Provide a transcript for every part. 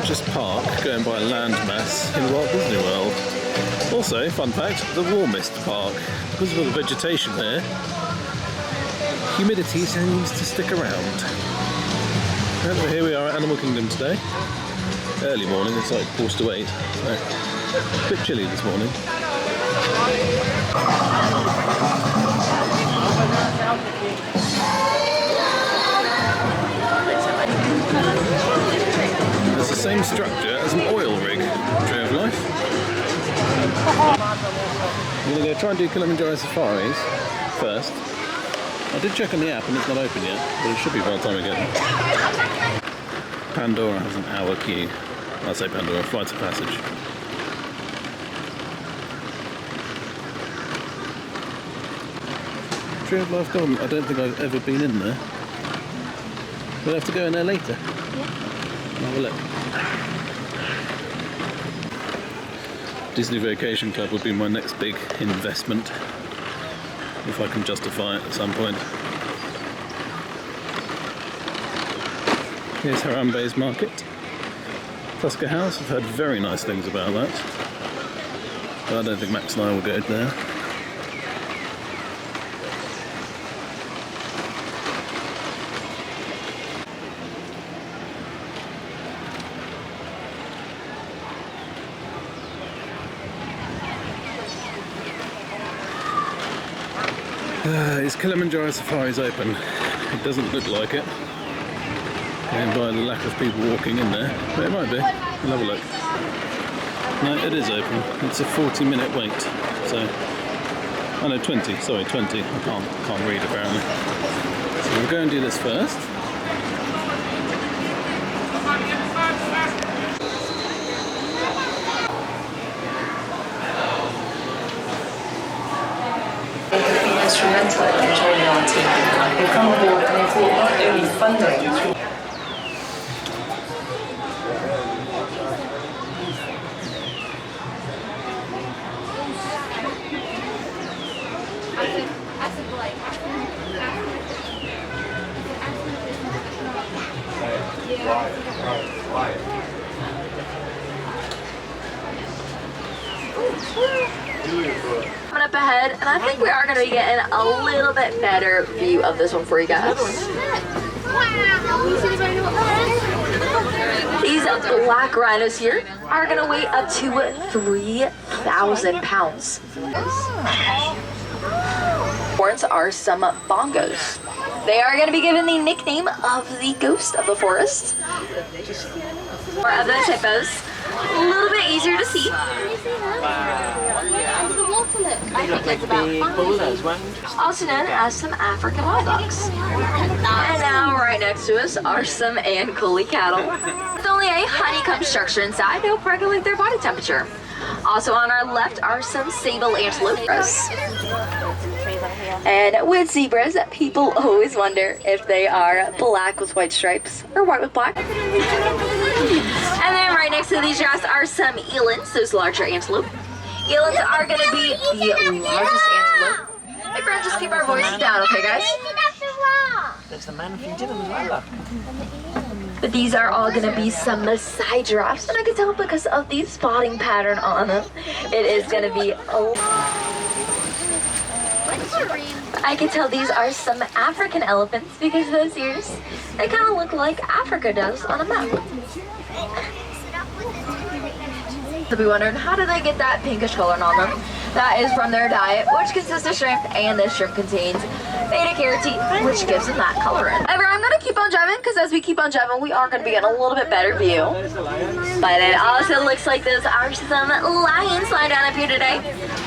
largest park going by land mass in Walt Disney World. Also, fun fact, the warmest park. Because of all the vegetation there, humidity seems to stick around. And here we are at Animal Kingdom today. Early morning, it's like 8:45, so a bit chilly this morning. It's the same structure as an oil rig, Tree of Life. I'm going to go try and do Kilimanjaro Safaris first. I did check on the app and it's not open yet, but it should be by the time we get there. Pandora has an hour queue. I say Pandora, Flights of Passage. Tree of Life Garden, I don't think I've ever been in there. We'll have to go in there later. Yeah. Have a look. Disney Vacation Club would be my next big investment, if I can justify it at some point. Here's Harambe's Market. Tusker House, I've heard very nice things about that, but I don't think Max and I will go there. Is Kilimanjaro Safaris open? It doesn't look like it, and by the lack of people walking in there, but it might be. We'll have a look. No, it is open. It's a 40-minute wait. So, oh no, 20. Sorry, 20. I can't read apparently. So we'll go and do this first. Instrumental in joining our team. They've come aboard and they've brought not only funding. Coming up ahead, and I think we are going to be getting a little bit better view of this one for you guys. These black rhinos here are going to weigh up to 3,000 pounds. Horns are some bongos. They are going to be given the nickname of the ghost of the forest. More of those hippos. A little bit easier to see. Also known as some African wild dogs. And now right next to us are some Ankole cattle. With only a honeycomb structure inside to help regulate their body temperature. Also on our left are some sable antelopes. And with zebras, people always wonder if they are black with white stripes or white with black. And then right next to these giraffes are some elands, those larger antelope. Elands are going to be the largest antelope. Hey, friends, just keep our voices down, okay, guys? But these are all going to be some Maasai giraffes, and I can tell because of the spotting pattern on them, it is going to be I can tell these are some African elephants because those ears, they kind of look like Africa does on a map. You'll be wondering, how do they get that pinkish color on them? That is from their diet, which consists of shrimp, and this shrimp contains beta-carotene, which gives them that color. However, I'm going to keep on driving, because as we keep on driving, we are going to be getting a little bit better view. But it also looks like those are some lions lying down up here today.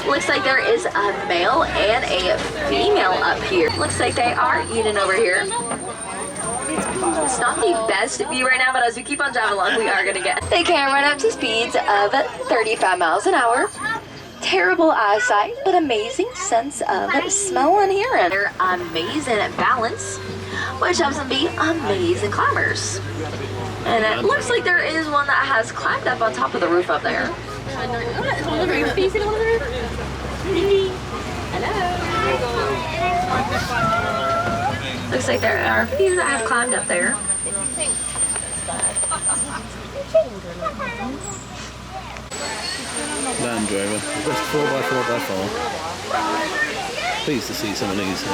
Looks like there is a male and a female up here. Looks like they are eating over here. It's not the best view right now, but as we keep on driving along, we are going to get. They can run up to speeds of 35 miles an hour. Terrible eyesight, but amazing sense of smell and hearing. They're amazing at balance, which helps them be amazing climbers. And it looks like there is one that has climbed up on top of the roof up there. On the roof. Can you see them on the roof? Hello. Looks like there are a few that have climbed up there. Land Rover, the best 4x4 by far. Pleased to see some of these here.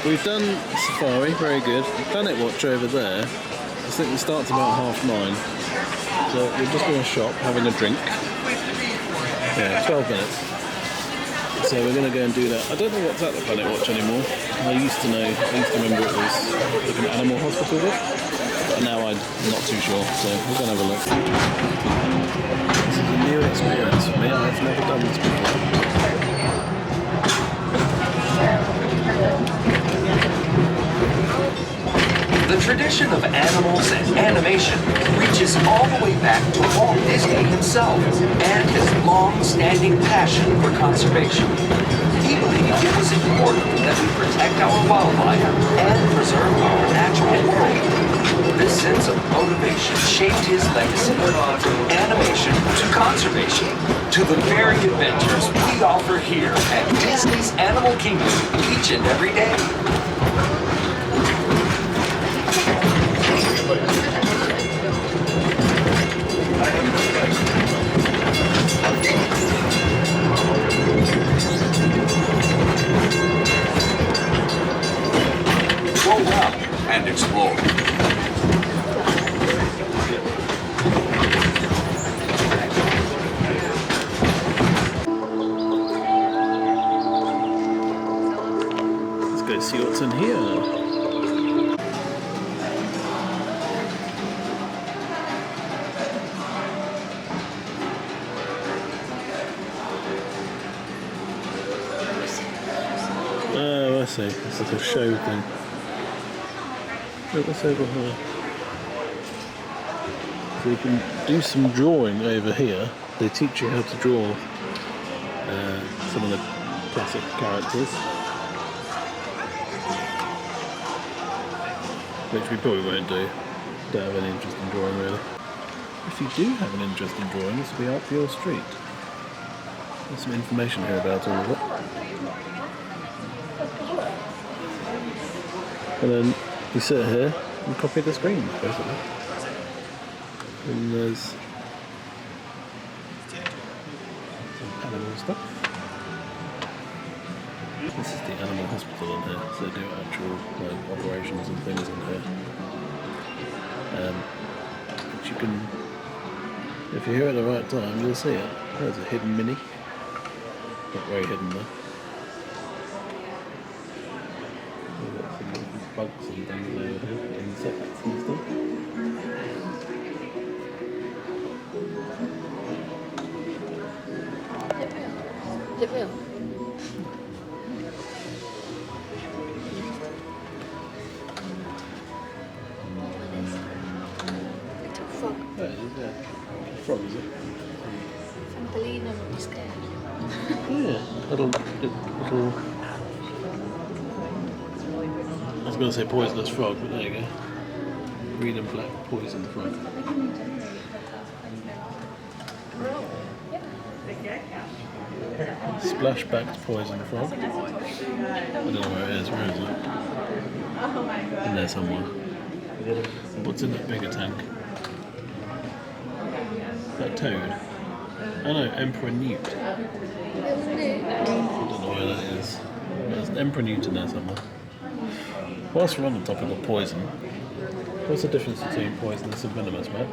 We've done Safari, very good. Planet Watch over there, I think it starts about 9:30. So we're just going to shop, having a drink. Yeah, 12 minutes. So we're going to go and do that. I don't know what's at the Planet Watch anymore. I used to know, I used to remember it was like an animal hospital bit. But now I'm not too sure, so we're going to have a look. This is a new experience for me. I've never done this before. The tradition of animals and animation reaches all the way back to Walt Disney himself and his long-standing passion for conservation. He believed it was important that we protect our wildlife and preserve our natural world. This sense of motivation shaped his legacy from animation to conservation to the very adventures we offer here at Disney's Animal Kingdom each and every day. Go out and explore. Let's go see what's in here. Oh, I see. It's like a show thing. Look what's over here. So you can do some drawing over here. They teach you how to draw some of the classic characters, which we probably won't do. Don't have any interest in drawing really. If you do have an interest in drawing, this will be up your street. There's some information here about all of it. And then you sit here and copy the screen, basically. And there's some animal stuff. This is the animal hospital in here, so they do actual operations and things in here. Which you can, if you're here at the right time, you'll see it. There's a hidden mini. Not very hidden though. We've got some different bugs and things over here, insects and stuff. Is it real? Little frog. Yeah, it is, yeah. Frog, is it? Trampoline and be scared. Yeah, little. I was going to say poisonous frog, but there you go. Green and black poison frog. Splashbacked poison frog. I don't know where it is. Where is it? In there somewhere. What's in that bigger tank? That toad? Oh no, Emperor Newt. I don't know where that is. There's an Emperor Newt in there somewhere. Whilst we're on the topic of poison, what's the difference between poisonous and venomous, Matt?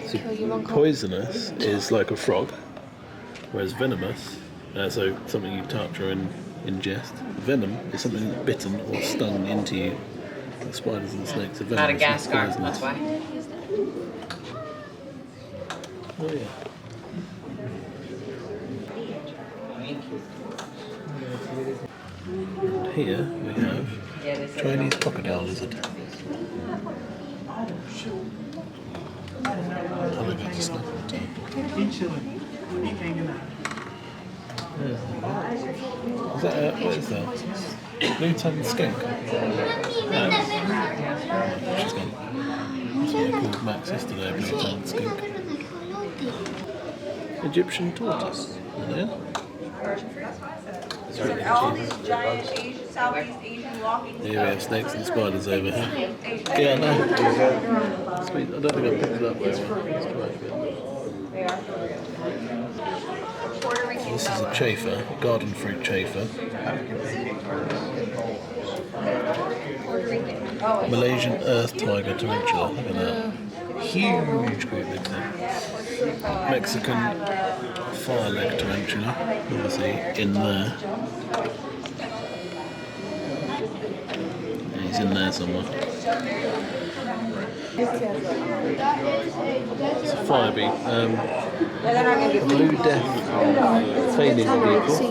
So poisonous is like a frog, whereas venomous, so something you touch or ingest. Venom is something that's bitten or stung into you. Like spiders and snakes are venomous. Madagascar, that's why. Oh yeah. And here we have Chinese crocodile lizard. Alligator snake on top. Is that what is that? Blue-tongued skink? She's gone. That's what I called Max yesterday, blue-tongued skink. Egyptian tortoise. Yeah. All these giant Asian, Southeast Asian walking. Here we have snakes and spiders over here. Yeah, no. Sweet. I don't think I picked it up very well. This is a chafer, garden fruit chafer. Malaysian earth tiger tarantula. Look at that. Huge, great big thing. Mexican fire leg tarantula. Obviously in there. Yeah, he's in there somewhere. It's a fire beat. Blue death fading beetle.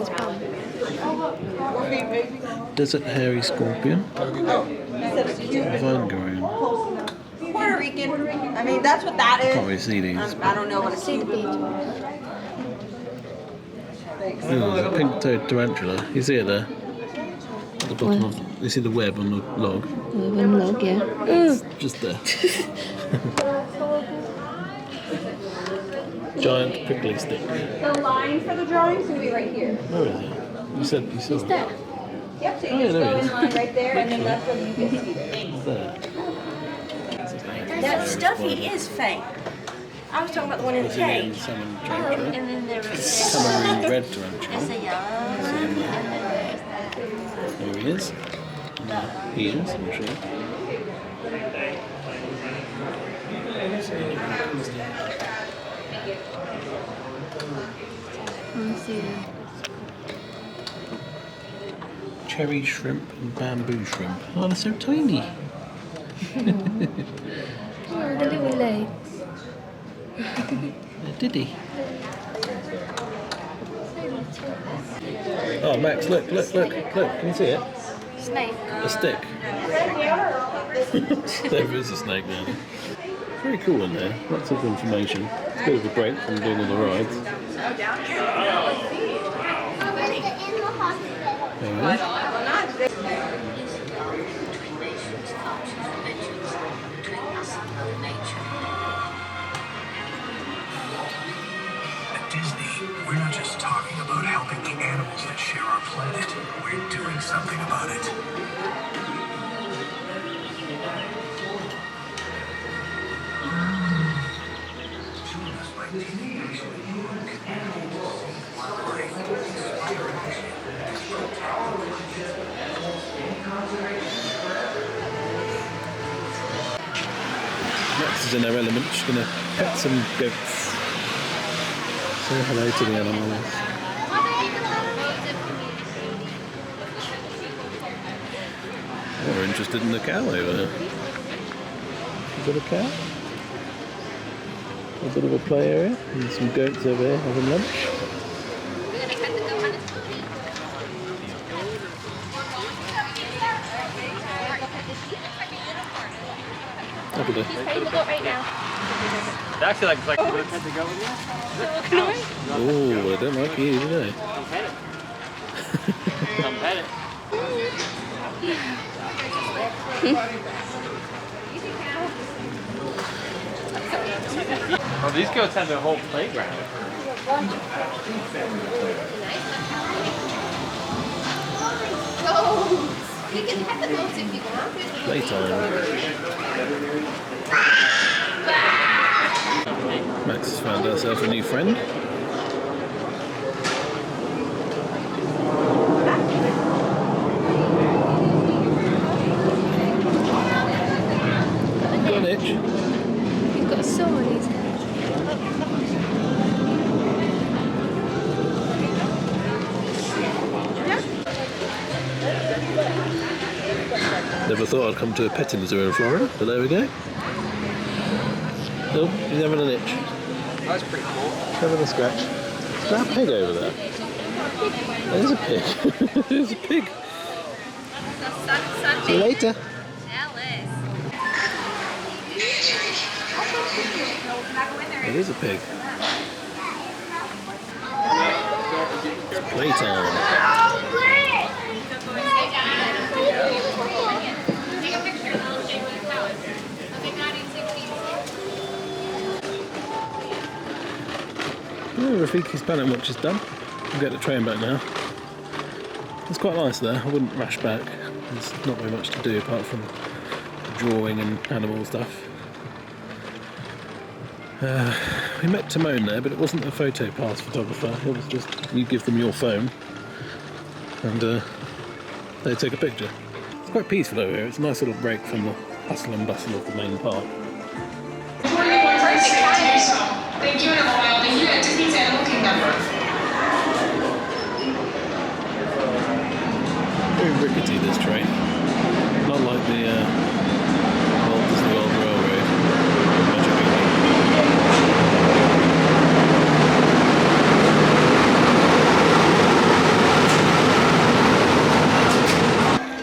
Desert hairy scorpion. Vine Puerto Rican. I mean, that's what that is. Can't really see these. I don't know what it's Ooh, there's a pink-toed tarantula. You see it there? At the bottom of... You see the web on the log? Log, yeah. It's just there. Giant prickly stick. The line for the drawing's gonna be right here. Where is it? You said... There. Yep, so Oh, you yeah, just there go it in is. line right there, and then that's where you can see it. There. That stuffy is fake. I was talking about the one in the Brazilian cage. salmon tarantula. And then there was Cameroon red tarantula. a yellow. There he is. He is, I'm sure. Cherry shrimp and bamboo shrimp. Oh, they're so tiny. The little legs. Did he? Oh, Max, look. Can you see it? Snake. A stick. There is a snake there. Very cool in there. Lots of information. It's a bit of a break from doing all the rides. There we are. At Disney, we're not just talking about helping the animals that share our planet. We're doing something about it. Max is in her element. She's going to pet some goats. Say hello to the animals. Oh, we're interested in the cow over there. Is that a cow? A bit of a play area. And some goats over there having lunch. Look at that. Actually, like, it's had to go with you. Oh, they don't like you, do they? Come pet it. Come pet it. Oh, these goats have their whole playground. You can pet the goats if you want. Playtime. Max has found herself a new friend. Got an itch. You've got a sore on his head. Never thought I'd come to a petting zoo in Florida, but there we go. Oh, he's having an itch. That's pretty cool. Having a scratch. Is that a pig over there? There's a pig. There's a pig. See you later. It is a pig. It's playtime. Oh, Rafiki's Planet Watch is done. We'll get the train back now. It's quite nice there. I wouldn't rush back. There's not very much to do apart from drawing and animal stuff. We met Timon there, but it wasn't a photo pass photographer. It was just you give them your phone and they take a picture. It's quite peaceful over here. It's a nice little break from the hustle and bustle of the main park. Thank you and a while. Thank you at Disney's Animal Kingdom. Very rickety, this train. Not like the Walt Disney World Railroad.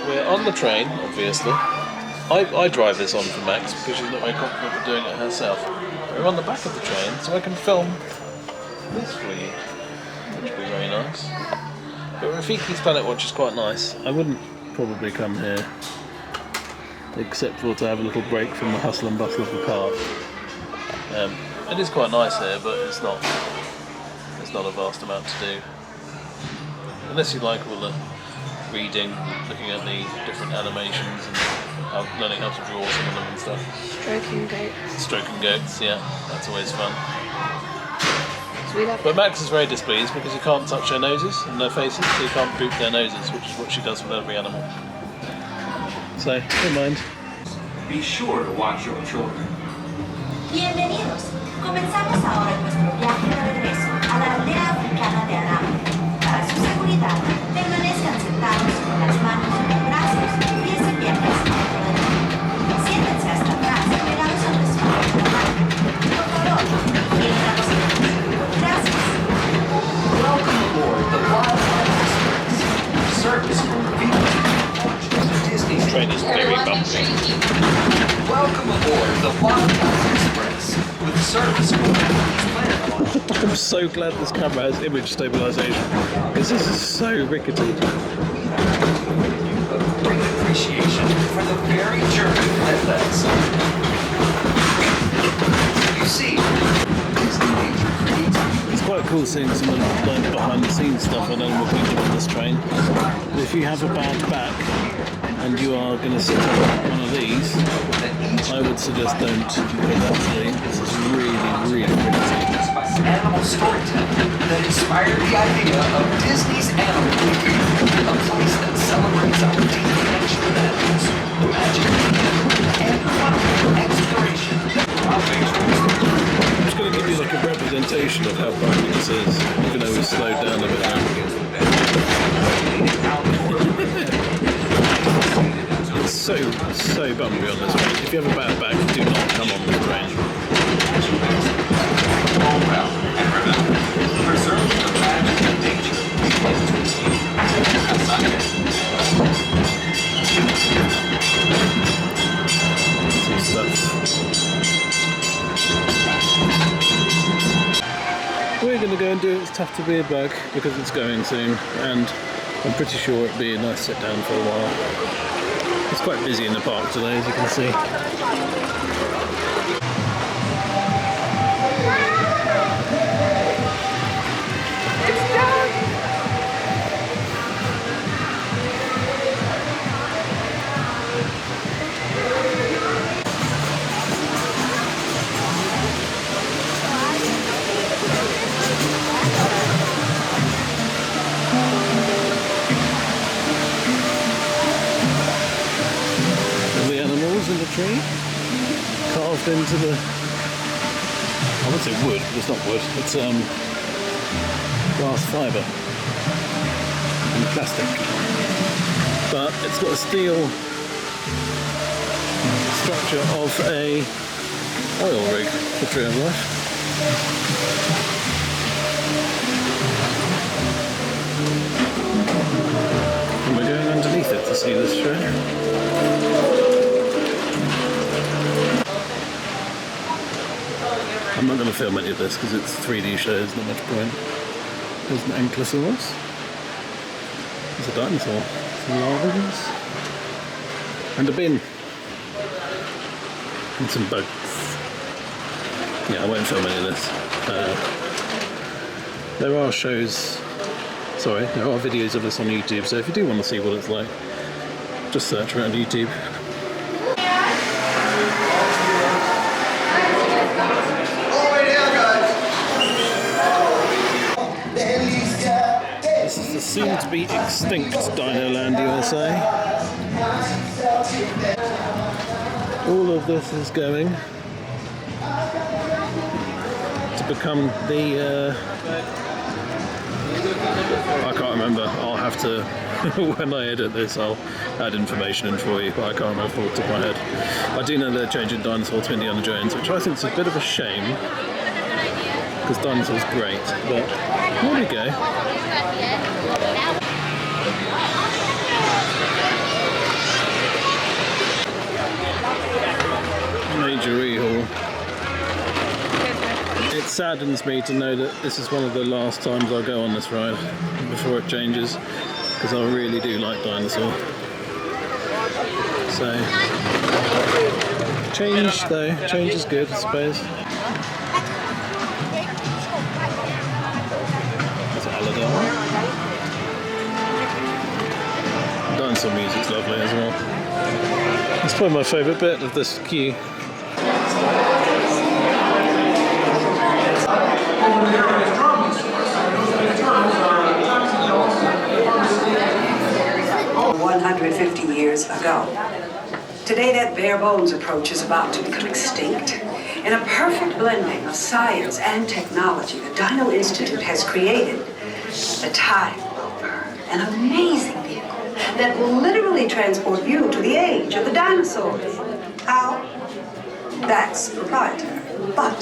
We're on the train, obviously. I drive this on for Max because she's not very confident with doing it herself. We're on the back of the train, so I can film this for you, which would be very nice. But Rafiki's Planet Watch is quite nice. I wouldn't probably come here except for to have a little break from the hustle and bustle of the park. It is quite nice here, but it's not a vast amount to do. Unless you like all the reading, looking at the different animations and learning how to draw some of them and stuff. Stroking goats. Stroking goats, yeah, that's always fun. So we love But Max is very displeased because you can't touch their noses and their faces, so you can't boot their noses, which is what she does with every animal. So, don't mind. Be sure to watch your children. Bienvenidos. Comenzamos ahora nuestro viaje de regreso a la aldea africana de Arama. Para su seguridad, permanezcan sentados con las manos, brazos, pies y piernas dentro del tren. Siéntense hasta atrás, pegados al respaldo de la mano. Por favor, giren a los pies. Gracias. Welcome aboard the Wildlife Express. Service from Disney. Train is very bumpy. Welcome aboard the Wildlife Express with service from Planet. I'm so glad this camera has image stabilization because this is so rickety. Great appreciation for the very journey that led us. You see, Disney nature creates. It's quite cool seeing some of the behind the scenes stuff on Animal Kingdom on this train. But if you have a bad back and you are going to sit on one of these, I would suggest don't, because actually this is really rickety. Animal storytelling that inspired the idea of Disney's Animal Kingdom, a place that celebrates our deep connection with animals, magic, and fun exploration. I'm just going to give you like a representation of how bumpy this is, even though we slowed down a bit now. It's so bumpy on this train. If you have a bad back, do not come on this train. Preserve the magic of nature Some stuff. We're going to go and do It's Tough to Be a Bug because it's going soon, and I'm pretty sure it'll be a nice sit down for a while. It's quite busy in the park today, as you can see. In the tree, carved into the, I would say wood, but it's not wood, it's glass fibre and plastic, but it's got a steel structure of a oil rig for Tree of Life. And we're going underneath it to see this show. I'm not going to film any of this because it's 3D shows, not much point. There's an ankylosaurus. There's a dinosaur. Some larvas. And a bin. And some bugs. Yeah, I won't film any of this. There are videos of this on YouTube, so if you do want to see what it's like, just search for it on YouTube. This is the soon-to-be extinct Dino-Land USA. All of this is going to become the... I can't remember. I'll have to, when I edit this, I'll add information in for you, but I can't remember off the top of my head. I do know they're changing Dinosaur to Indiana Jones, which I think is a bit of a shame, because Dinosaur's great, but there we go. Major rehaul. It saddens me to know that this is one of the last times I'll go on this ride before it changes, because I really do like Dinosaur. So, change though, change is good, I suppose. That's Aladdin. Dinosaur music's lovely as well. It's probably my favourite bit of this queue. 150 years ago. Today, that bare bones approach is about to become extinct. In a perfect blending of science and technology, the Dino Institute has created the Time Rover, an amazing vehicle that will literally transport you to the age of the dinosaurs. How? That's proprietary. But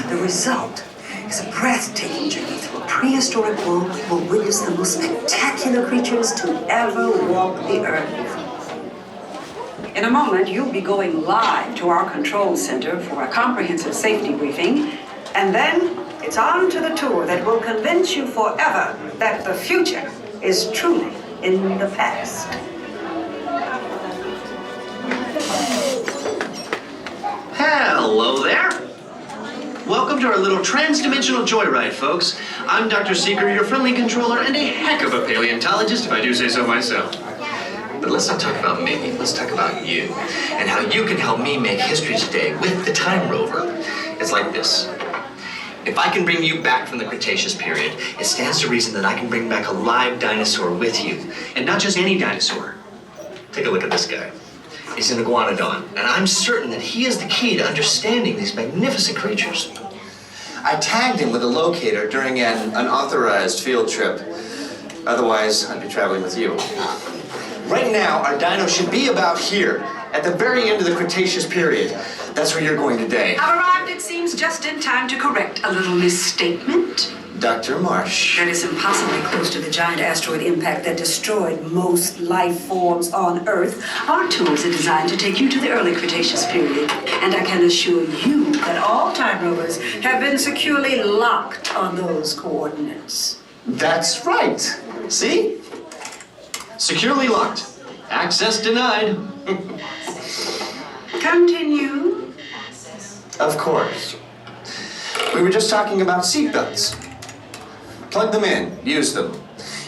the result is a breathtaking journey through a prehistoric world that will witness the most spectacular creatures to ever walk the earth. In a moment, you'll be going live to our control center for a comprehensive safety briefing, and then it's on to the tour that will convince you forever that the future is truly in the past. Hello there. Welcome to our little trans-dimensional joyride, folks. I'm Dr. Seeker, your friendly controller, and a heck of a paleontologist, if I do say so myself. But let's not talk about me, let's talk about you, and how you can help me make history today with the Time Rover. It's like this. If I can bring you back from the Cretaceous period, it stands to reason that I can bring back a live dinosaur with you. And not just any dinosaur. Take a look at this guy. He's an iguanodon, and I'm certain that he is the key to understanding these magnificent creatures. I tagged him with a locator during an unauthorized field trip. Otherwise, I'd be traveling with you. Right now, our dino should be about here, at the very end of the Cretaceous period. That's where you're going today. I've arrived, it seems, just in time to correct a little misstatement. Dr. Marsh. That is impossibly close to the giant asteroid impact that destroyed most life forms on Earth. Our tours are designed to take you to the early Cretaceous period. And I can assure you that all time rovers have been securely locked on those coordinates. That's right. See? Securely locked. Access denied. Continue. Of course. We were just talking about seatbelts. Plug them in, use them.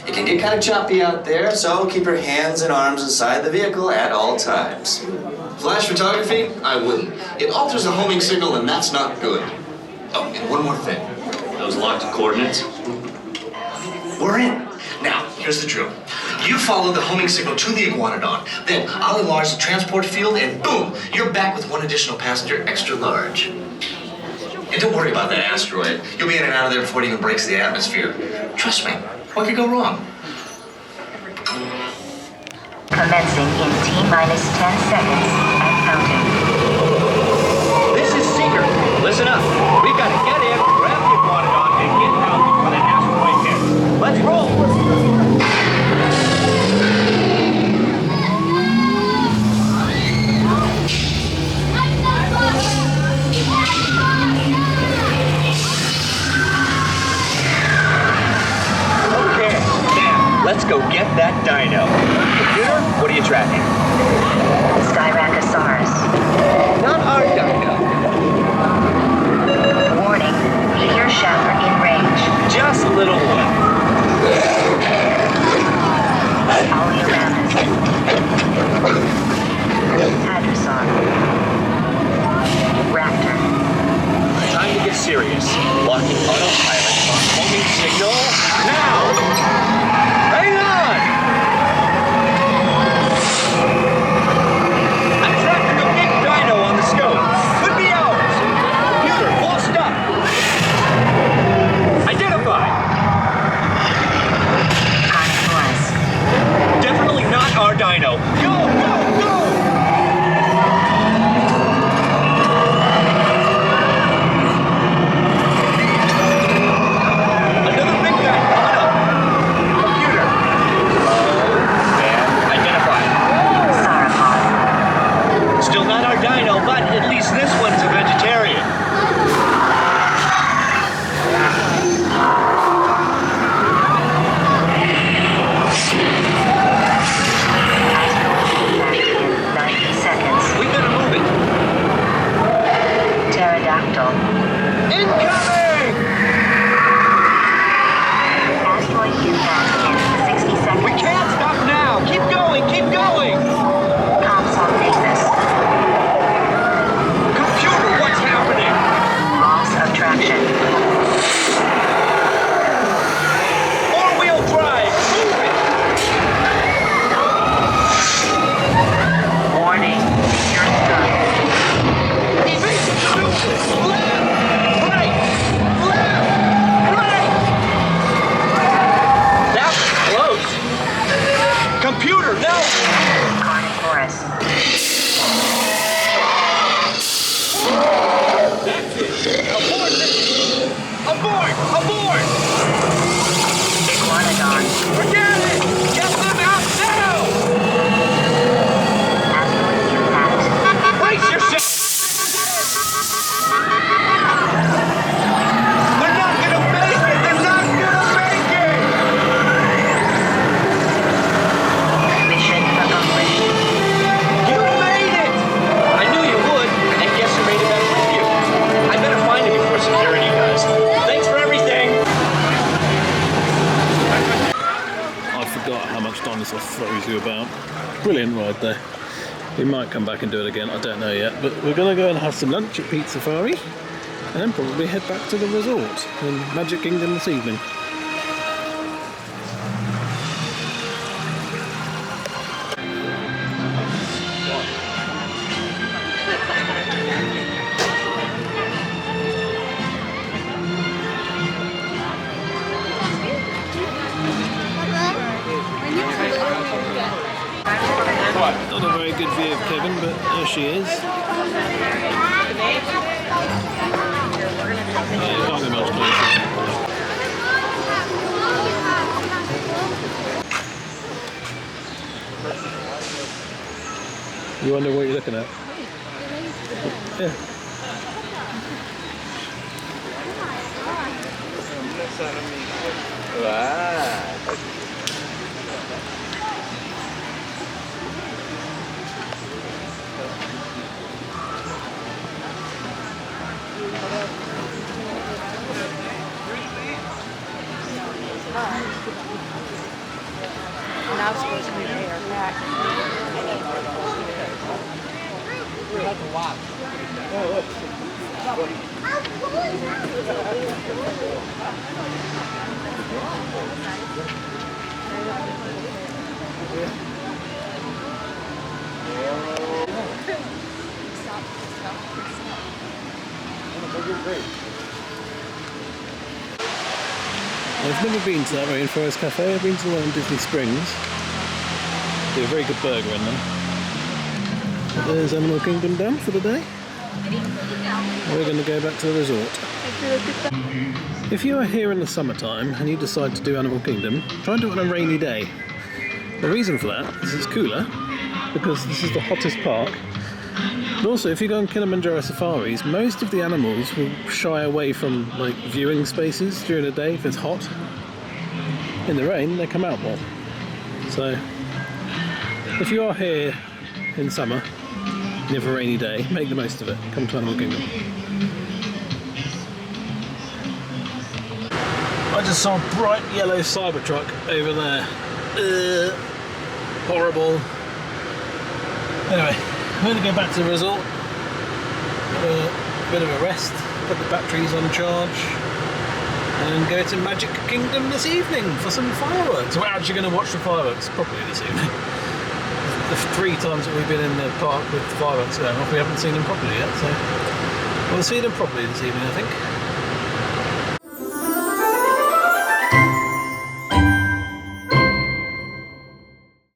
It can get kind of choppy out there, so keep your hands and arms inside the vehicle at all times. Flash photography? I wouldn't. It alters the homing signal, and that's not good. Oh, and one more thing. Those locked coordinates? We're in. Now, here's the drill. You follow the homing signal to the iguanodon, then I'll enlarge the transport field, and boom, you're back with one additional passenger extra large. And don't worry about that asteroid. You'll be in and out of there before it even breaks the atmosphere. Trust me, what could go wrong? Commencing in T-minus 10 seconds and counting. This is Seeker. Listen up. We've got to get in, grab the iguanodon, and get out before that asteroid hits. Let's roll. Let's go get that dino. Computer, what are you tracking? Styracosaurus. Not our dino. Warning, meteor shower in range. Just a little throws you about. Brilliant ride though. We might come back and do it again, I don't know yet, but we're going to go and have some lunch at Pizza Safari and then probably head back to the resort in Magic Kingdom this evening. Not a very good view of Kevin, but there she is. You can't get much closer. You wonder what you're looking at? Yeah. Now it's supposed to be air back. That's a lot. Oh, look. I've never been to that Rainforest Cafe. I've been to the one in Disney Springs. There's a very good burger in there. But there's Animal Kingdom done for the day. We're going to go back to the resort. If you are here in the summertime and you decide to do Animal Kingdom, try and do it on a rainy day. The reason for that is it's cooler, because this is the hottest park. But also, if you go on Kilimanjaro safaris, most of the animals will shy away from like viewing spaces during the day if it's hot. In the rain, they come out more. So, if you are here in summer, and you have a rainy day, make the most of it. Come to Animal Kingdom. I just saw a bright yellow Cybertruck over there. Horrible. Anyway, I'm going to go back to the resort, have a bit of a rest, put the batteries on charge, and go to Magic Kingdom this evening for some fireworks. We're actually going to watch the fireworks properly this evening. The 3 times that we've been in the park with the fireworks going off, we haven't seen them properly yet, so we'll see them properly this evening, I think.